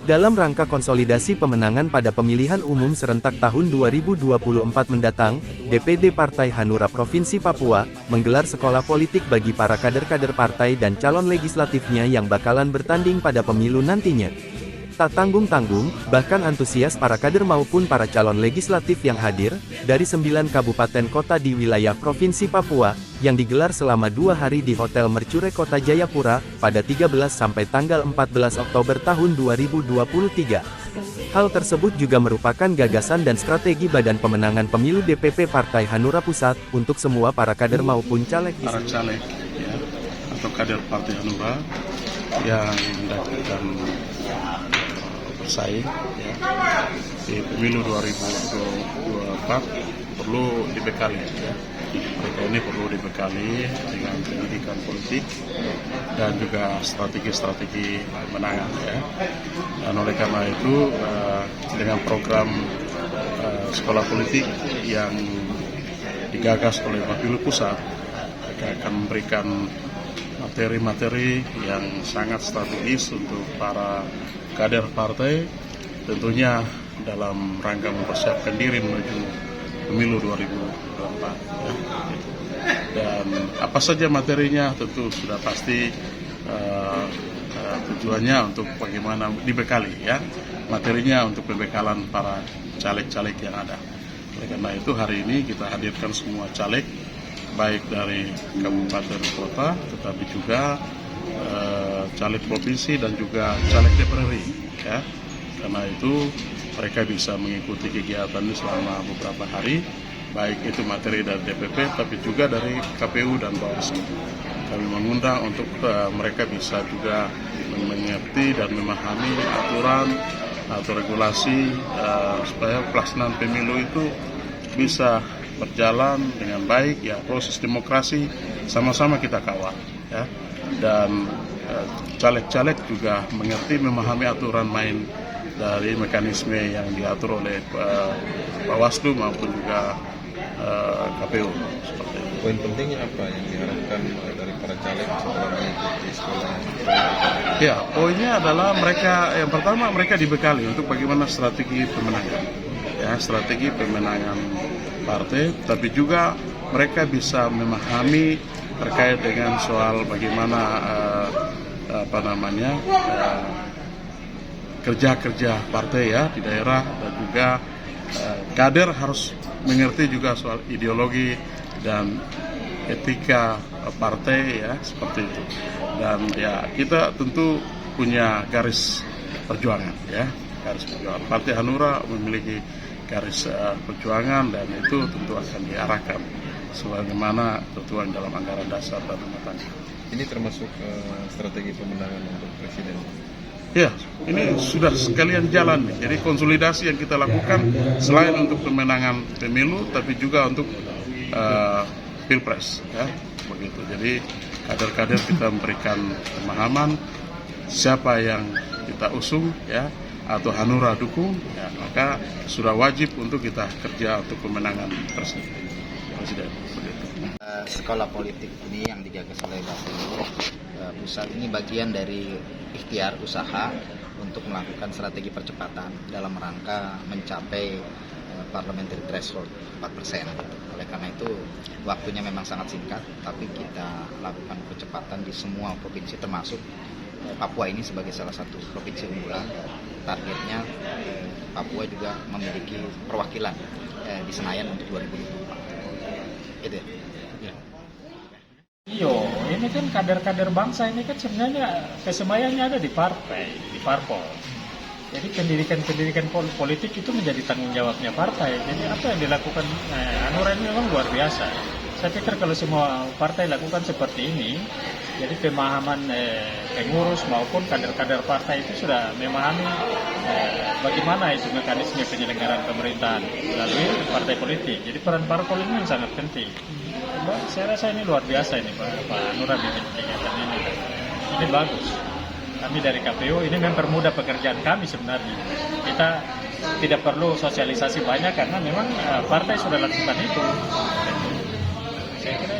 Dalam rangka konsolidasi pemenangan pada pemilihan umum serentak tahun 2024 mendatang, DPD Partai Hanura Provinsi Papua menggelar sekolah politik bagi para kader-kader partai dan calon legislatifnya yang bakalan bertanding pada pemilu nantinya. Tak tanggung-tanggung, bahkan antusias para kader maupun para calon legislatif yang hadir, dari 9 kabupaten kota di wilayah Provinsi Papua, yang digelar selama 2 hari di Hotel Mercure Kota Jayapura, pada 13 sampai tanggal 14 Oktober tahun 2023. Hal tersebut juga merupakan gagasan dan strategi Badan Pemenangan Pemilu DPP Partai Hanura Pusat, untuk semua para kader maupun caleg. Para caleg, ya, atau kader Partai Hanura, yang mendapatkan bersaing ya, di pemilu 2024 perlu dibekali ya. Mereka ini perlu dibekali dengan pendidikan politik dan juga strategi-strategi pemenangan ya. Dan oleh karena itu dengan program sekolah politik yang digagas oleh Bapilu Pusat, mereka akan memberikan materi-materi yang sangat strategis untuk para kader partai, tentunya dalam rangka mempersiapkan diri menuju pemilu 2024 ya. Dan apa saja materinya tentu sudah pasti tujuannya untuk bagaimana dibekali ya, materinya untuk pembekalan para caleg-caleg yang ada. Oleh karena itu hari ini kita hadirkan semua caleg, baik dari kabupaten kota, tetapi juga caleg provinsi dan juga caleg DPR RI ya. Karena itu mereka bisa mengikuti kegiatan ini selama beberapa hari, baik itu materi dari DPP tapi juga dari KPU dan Bawaslu. Kami mengundang untuk mereka bisa juga mengerti dan memahami aturan atau regulasi supaya pelaksanaan pemilu itu bisa berjalan dengan baik ya. Proses demokrasi sama-sama kita kawal ya. Dan caleg-caleg juga mengerti, memahami aturan main dari mekanisme yang diatur oleh Bawaslu maupun juga KPU. Seperti itu. Poin pentingnya apa yang diharapkan dari para caleg setelah mengikuti sekolah? Ya, poinnya adalah mereka, yang pertama mereka dibekali untuk bagaimana strategi pemenangan, ya, strategi pemenangan partai, tapi juga mereka bisa memahami terkait dengan soal bagaimana kerja-kerja partai ya di daerah, dan juga kader harus mengerti juga soal ideologi dan etika partai ya, seperti itu. Dan ya kita tentu punya garis perjuangan ya, garis perjuangan. Partai Hanura memiliki garis perjuangan, dan itu tentu akan diarahkan sebagaimana ketentuan dalam anggaran dasar dan rumah tangga. Ini termasuk strategi pemenangan untuk presiden. Ya, ini sudah sekalian jalan nih. Jadi konsolidasi yang kita lakukan selain untuk pemenangan pemilu, tapi juga untuk pilpres, ya, begitu. Jadi kader-kader kita memberikan pemahaman siapa yang kita usung, ya, atau Hanura dukung, ya, maka sudah wajib untuk kita kerja untuk pemenangan presiden. Sekolah politik ini yang digagas oleh Bapilu Pusat ini bagian dari ikhtiar usaha untuk melakukan strategi percepatan dalam rangka mencapai parliamentary threshold 4%. Oleh karena itu waktunya memang sangat singkat, tapi kita lakukan percepatan di semua provinsi, termasuk Papua ini sebagai salah satu provinsi unggulan. Targetnya Papua juga memiliki perwakilan di Senayan untuk 2024. Gitu ya. Iya, ini kan kader-kader bangsa ini kan sebenarnya kesemuanya ada di partai, di parpol. Jadi pendidikan politik itu menjadi tanggung jawabnya partai. Jadi apa yang dilakukan Hanura ini memang luar biasa. Saya pikir kalau semua partai lakukan seperti ini, jadi pemahaman pengurus maupun kader-kader partai itu sudah memahami bagaimana itu mekanisme penyelenggaraan pemerintahan melalui partai politik. Jadi peran parpol ini sangat penting. Saya rasa ini luar biasa ini Pak Hanura bikin kegiatan ini. Ini bagus. Kami dari KPU ini mempermudah pekerjaan kami sebenarnya. Kita tidak perlu sosialisasi banyak karena memang partai sudah lakukan itu. Saya kira